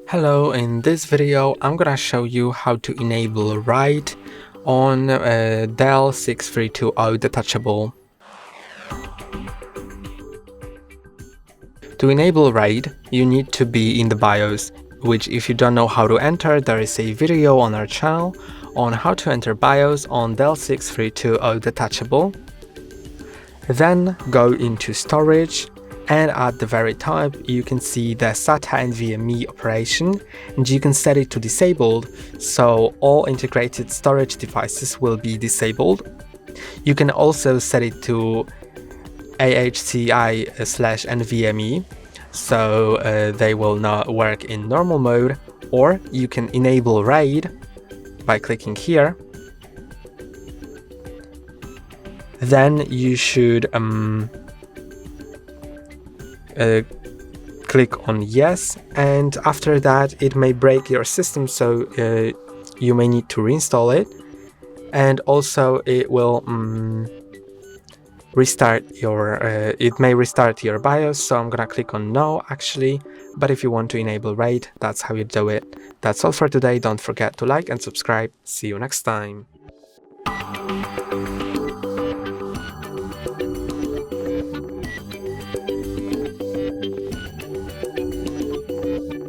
Hello, in this video I'm gonna show you how to enable RAID on Dell 6320 Detachable. To enable RAID, you need to be in the BIOS, which if you don't know how to enter, there is a video on our channel on how to enter BIOS on Dell 6320 Detachable. Then go into storage, and at the very top you can see the SATA NVMe operation, and you can set it to disabled, so all integrated storage devices will be disabled. You can also set it to AHCI/NVMe, so they will not work in normal mode, or you can enable RAID by clicking here. Then you should click on yes, and after that it may break your system, so you may need to reinstall it, and also it will restart your it may restart your BIOS, so I'm gonna click on no actually, but if you want to enable RAID, that's how you do it. That's all for today. Don't forget to like and subscribe. See you next time.